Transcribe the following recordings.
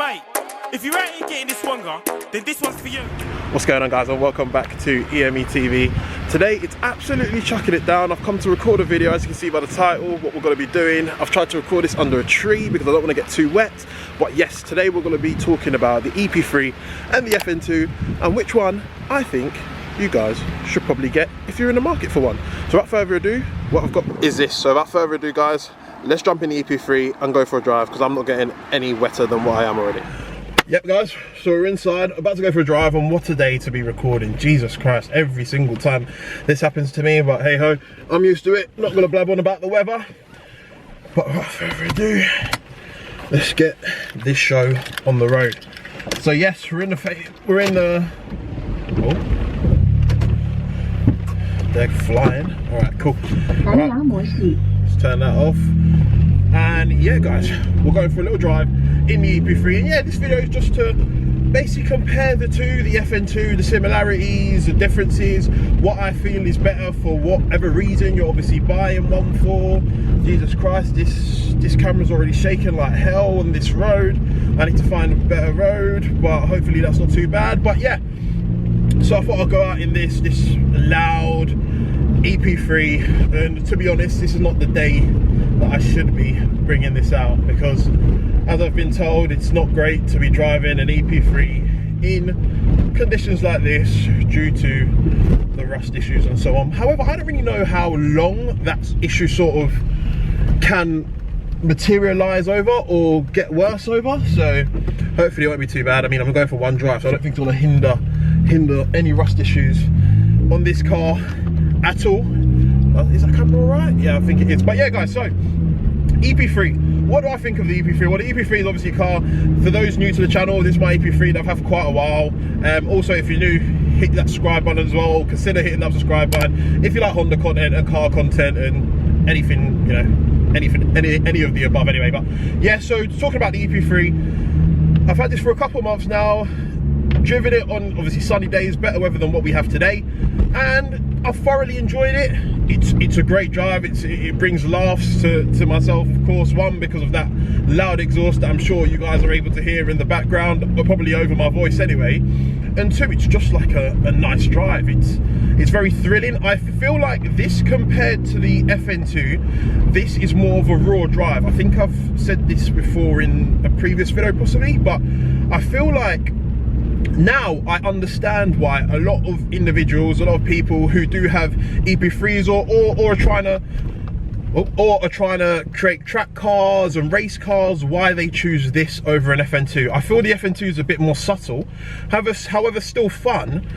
Mate, if you ain't getting this one, then this one's for you. What's going on, guys, and welcome back to EME TV. Today it's absolutely chucking it down. I've come to record a video, as you can see by the title, what we're going to be doing. I've tried to record this under a tree because I don't want to get too wet. But yes, today we're going to be talking about the EP3 and the FN2 and which one I think you guys should probably get if you're in the market for one. So without further ado, what I've got is this. So without further ado, guys, let's jump in the EP3 and go for a drive because I'm not getting any wetter than what I am already. Yep, guys, so we're inside, about to go for a drive, and what a day to be recording. Jesus Christ, every single time this happens to me, but hey ho, I'm used to it. Not gonna blab on about the weather, but without further ado, let's get this show on the road. So yes, we're in the oh, they're flying. All right, cool. All right, let's turn that off. And yeah, guys, we're going for a little drive in the EP3, and yeah, this video is just to basically compare the two, the FN2, the similarities, the differences, what I feel is better for whatever reason you're obviously buying one for. Jesus Christ, this camera's already shaking like hell on this road. I need to find a better road, but hopefully that's not too bad. But yeah, so I thought I'd go out in this loud EP3, and to be honest, this is not the day that I should be bringing this out, because as I've been told, it's not great to be driving an EP3 in conditions like this due to the rust issues and so on. However, I don't really know how long that issue sort of can materialize over or get worse over, so hopefully it won't be too bad. I mean, I'm going for one drive, so I don't think it's going to hinder any rust issues on this car at all. Is that camera all right? Yeah, I think it is. But yeah, guys, so EP3, what do I think of the EP3? Well, the EP3 is obviously a car, for those new to the channel, this is my EP3 that I've had for quite a while. Also, if you're new, hit that subscribe button as well. Consider hitting that subscribe button if you like Honda content and car content and anything, you know, any of the above anyway. But yeah, so talking about the EP3, I've had this for a couple of months now, driven it on obviously sunny days, better weather than what we have today, and I've thoroughly enjoyed it. It's a great drive. It brings laughs to myself, of course. One, because of that loud exhaust that I'm sure you guys are able to hear in the background, but probably over my voice anyway. And two, it's just like a nice drive. It's very thrilling. I feel like this, compared to the FN2, this is more of a raw drive. I think I've said this before in a previous video possibly, but I feel like now I understand why a lot of individuals, a lot of people who do have EP3s or are trying to create track cars and race cars, why they choose this over an FN2. I feel the FN2 is a bit more subtle, however still fun,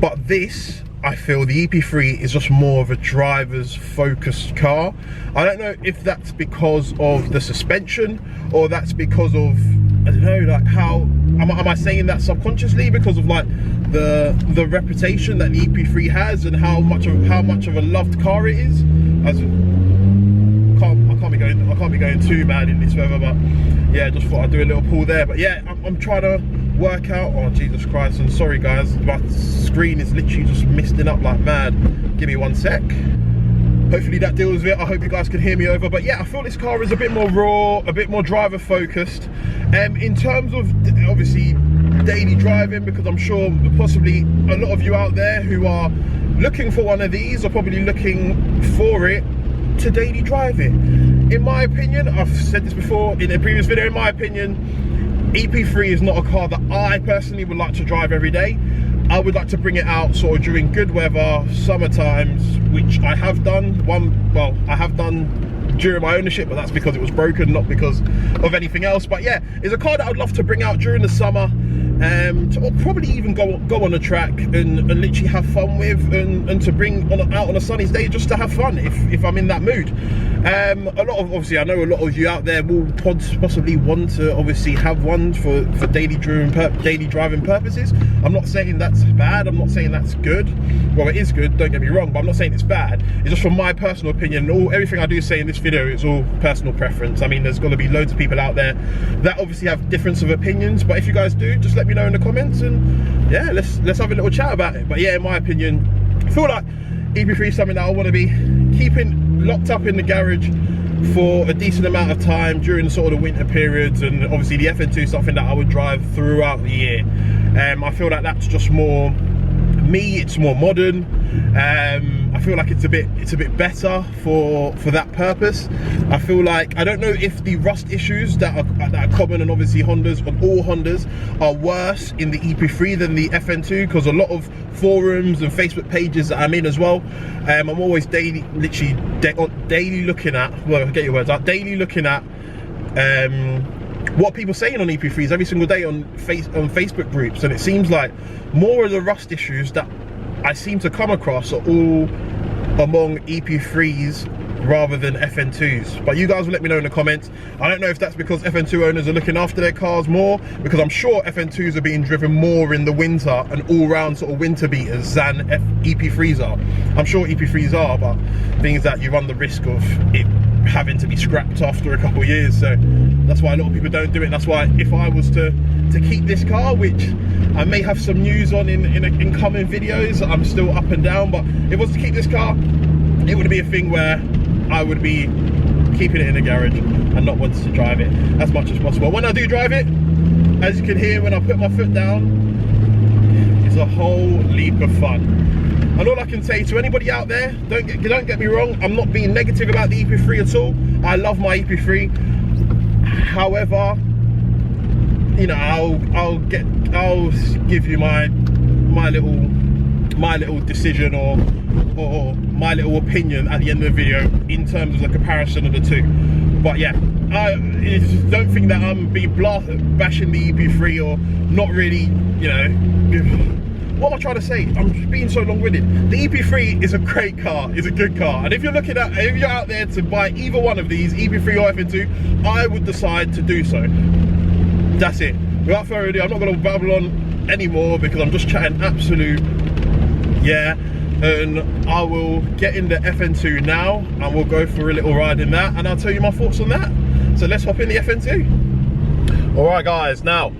but this, I feel the EP3 is just more of a driver's focused car. I don't know if that's because of the suspension or that's because of, I don't know, like how, am I saying that subconsciously because of like the reputation that the EP3 has and how much of a loved car it is? I can't be going too mad in this weather, but yeah, just thought I'd do a little pull there. But yeah, I'm trying to work out, oh Jesus Christ, and sorry guys, my screen is literally just misting up like mad. Give me one sec. Hopefully that deals with it. I hope you guys can hear me over. But yeah, I feel this car is a bit more raw, a bit more driver focused. In terms of obviously daily driving, because I'm sure possibly a lot of you out there who are looking for one of these are probably looking for it to daily drive it. In my opinion, I've said this before in a previous video, in my opinion, EP3 is not a car that I personally would like to drive every day. I would like to bring it out sort of during good weather, summer times, which I have done. I have done during my ownership, but that's because it was broken, not because of anything else. But yeah, it's a car that I'd love to bring out during the summer, or probably even go on a track and literally have fun with, and to bring out on a sunny day just to have fun if I'm in that mood. Obviously I know a lot of you out there will possibly want to obviously have one for daily driving purposes. I'm not saying that's bad, I'm not saying that's good. Well, it is good, don't get me wrong, but I'm not saying it's bad. It's just from my personal opinion. Everything I do say in this video is all personal preference. I mean, there's got to be loads of people out there that obviously have difference of opinions, but if you guys do, just let me know in the comments, and yeah, let's have a little chat about it. But yeah, in my opinion, I feel like EP3 is something that I want to be keeping locked up in the garage for a decent amount of time during sort of the winter periods, and obviously the FN2 is something that I would drive throughout the year. I feel like that's just more me, it's more modern. I feel like it's a bit better for that purpose. I feel like, I don't know if the rust issues that are common on obviously Hondas, on all Hondas, are worse in the EP3 than the FN2, because a lot of forums and Facebook pages that I'm in as well, I'm always daily looking at, well, get your words out, daily looking at what people are saying on EP3s every single day on Facebook groups, and it seems like more of the rust issues that I seem to come across are all among EP3s rather than FN2s. But you guys will let me know in the comments. I don't know if that's because FN2 owners are looking after their cars more, because I'm sure FN2s are being driven more in the winter and all-round sort of winter beaters than EP3s are. I'm sure EP3s are, but the thing is that you run the risk of it having to be scrapped after a couple of years, so that's why a lot of people don't do it. That's why if I was to keep this car, which I may have some news on in coming videos, I'm still up and down, but if it was to keep this car, it would be a thing where I would be keeping it in the garage and not wanting to drive it as much as possible. When I do drive it, as you can hear when I put my foot down, it's a whole leap of fun. And all I can say to anybody out there, don't get me wrong, I'm not being negative about the EP3 at all. I love my EP3. However, you know, I'll give you my little decision or my little opinion at the end of the video in terms of the comparison of the two. But yeah, I don't think that I'm being bashing the EP3 or not really, you know. What am I trying to say? I'm just being so long-winded. The EP3 is a great car, it's a good car. And if you're out there to buy either one of these, EP3 or FN2, I would decide to do so. That's it. Without further ado, I'm not gonna babble on anymore because I'm just chatting absolute, yeah. And I will get in the FN2 now and we'll go for a little ride in that and I'll tell you my thoughts on that. So let's hop in the FN2. All right guys, now,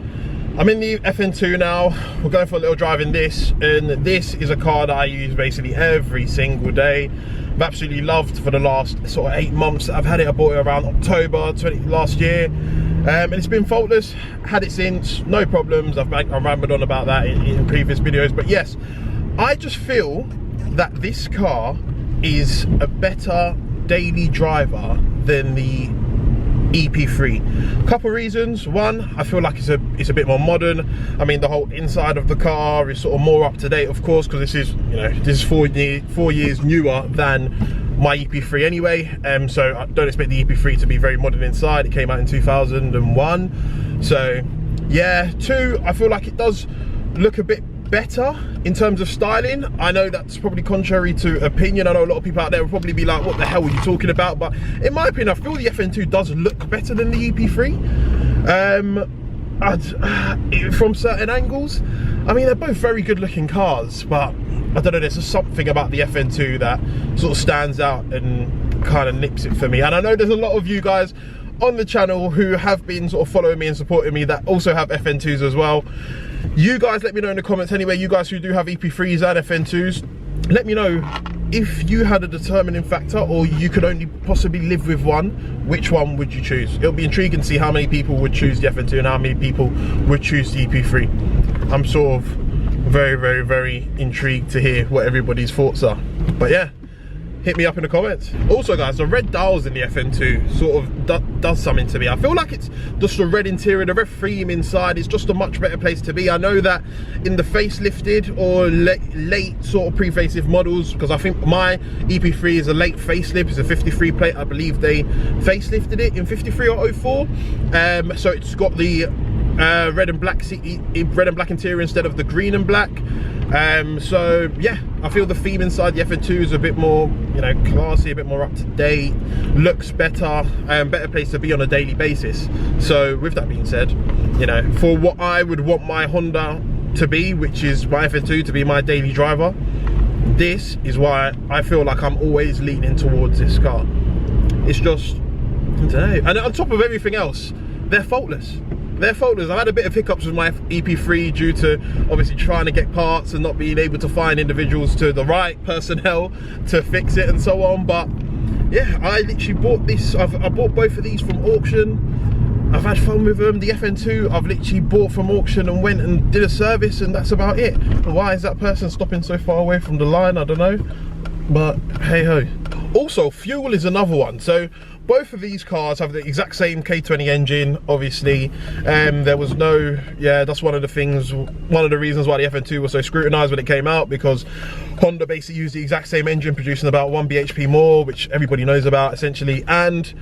I'm in the FN2 now. We're going for a little drive in this, and this is a car that I use basically every single day. I've absolutely loved for the last sort of 8 months that I've had it. I bought it around October last year, and it's been faultless. Had it since, no problems. I've rambled on about that in previous videos, but yes, I just feel that this car is a better daily driver than the EP3. A couple reasons. One, I feel like it's a bit more modern. I mean, the whole inside of the car is sort of more up to date, of course, because this is, you know, this is 4 years newer than my EP3 anyway. So I don't expect the EP3 to be very modern inside. It came out in 2001. So yeah. Two, I feel like it does look a bit better in terms of styling. I know that's probably contrary to opinion. I know a lot of people out there will probably be like, what the hell are you talking about? But in my opinion, I feel the FN2 does look better than the EP3 from certain angles. I mean, they're both very good looking cars, but I don't know, there's just something about the FN2 that sort of stands out and kind of nips it for me. And I know there's a lot of you guys on the channel who have been sort of following me and supporting me that also have FN2s as well. You guys let me know in the comments anyway, you guys who do have EP3s and FN2s, let me know if you had a determining factor or you could only possibly live with one, which one would you choose? It'll be intriguing to see how many people would choose the FN2 and how many people would choose the EP3. I'm sort of very intrigued to hear what everybody's thoughts are. But yeah, hit me up in the comments. Also guys, the red dials in the FN2 sort of does something to me. I feel like it's just the red interior, the red theme inside is just a much better place to be. I know that in the facelifted or late sort of pre-facelift models, because I think my EP3 is a late facelift, it's a 53 plate. I believe they facelifted it in 53 or 04. So it's got the red and black interior instead of the green and black. So yeah, I feel the theme inside the FN2 is a bit more, you know, classy, a bit more up to date, looks better, better place to be on a daily basis. So with that being said, you know, for what I would want my Honda to be, which is my FN2 to be my daily driver, this is why I feel like I'm always leaning towards this car. It's just, I don't know. And on top of everything else, they're faultless. They're faultless. I've had a bit of hiccups with my EP3 due to obviously trying to get parts and not being able to find individuals to the right personnel to fix it and so on, but yeah, I literally bought this. I bought both of these from auction. I've had fun with them. The FN2 I've literally bought from auction and went and did a service, and that's about it. Why is that person stopping so far away from the line? I don't know, but hey ho. Also, fuel is another one. So both of these cars have the exact same K20 engine, obviously. There was no, yeah, that's one of the things, one of the reasons why the FN2 was so scrutinized when it came out, because Honda basically used the exact same engine, producing about 1 bhp more, which everybody knows about essentially. And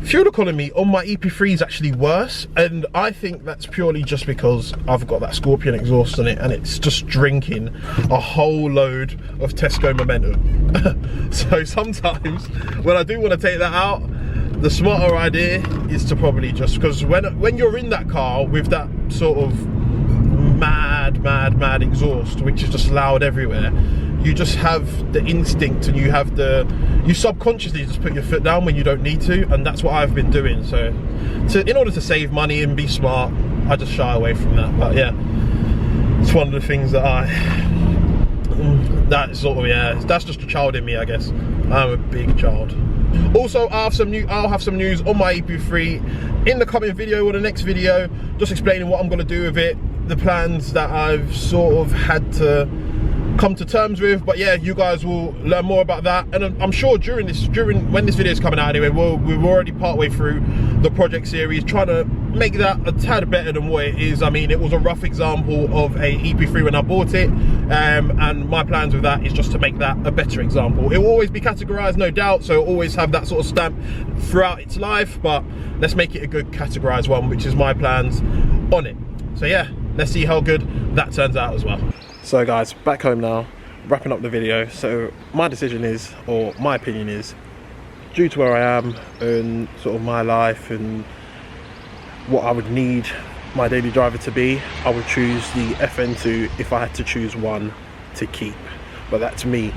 fuel economy on my EP3 is actually worse, and I think that's purely just because I've got that Scorpion exhaust on it, and it's just drinking a whole load of Tesco momentum. So sometimes when I do want to take that out, the smarter idea is to probably just, because when you're in that car with that sort of mad exhaust, which is just loud everywhere, you just have the instinct, and you subconsciously just put your foot down when you don't need to, and that's what I've been doing. So in order to save money and be smart, I just shy away from that. But yeah, it's one of the things that that's sort of, yeah, that's just a child in me, I guess. I'm a big child. Also, I'll have some news on my EP3 in the coming video or the next video, just explaining what I'm going to do with it, the plans that I've sort of had to come to terms with. But yeah, you guys will learn more about that, and I'm sure when this video is coming out anyway, we're already partway through the project series, trying to make that a tad better than what it is. I mean, it was a rough example of a EP3 when I bought it, and my plans with that is just to make that a better example. It will always be categorized, no doubt, so it'll always have that sort of stamp throughout its life, but let's make it a good categorized one, which is my plans on it. So yeah, let's see how good that turns out as well. So guys, back home now, wrapping up the video. So my decision is, or my opinion is, due to where I am and sort of my life and what I would need my daily driver to be, I would choose the FN2 if I had to choose one to keep. But that's me.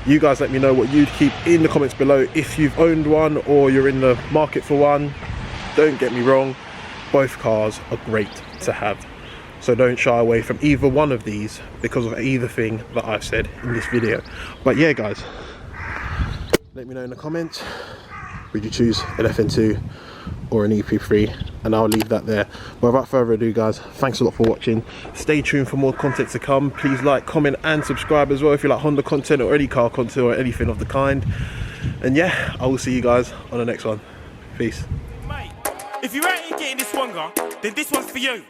You guys let me know what you'd keep in the comments below if you've owned one or you're in the market for one. Don't get me wrong, both cars are great to have. So don't shy away from either one of these because of either thing that I've said in this video. But yeah guys, let me know in the comments, would you choose an FN2 or an EP3? And I'll leave that there. But without further ado guys, thanks a lot for watching. Stay tuned for more content to come. Please like, comment and subscribe as well if you like Honda content or any car content or anything of the kind. And yeah, I will see you guys on the next one. Peace. Mate, if you ain't getting this one, then this one's for you.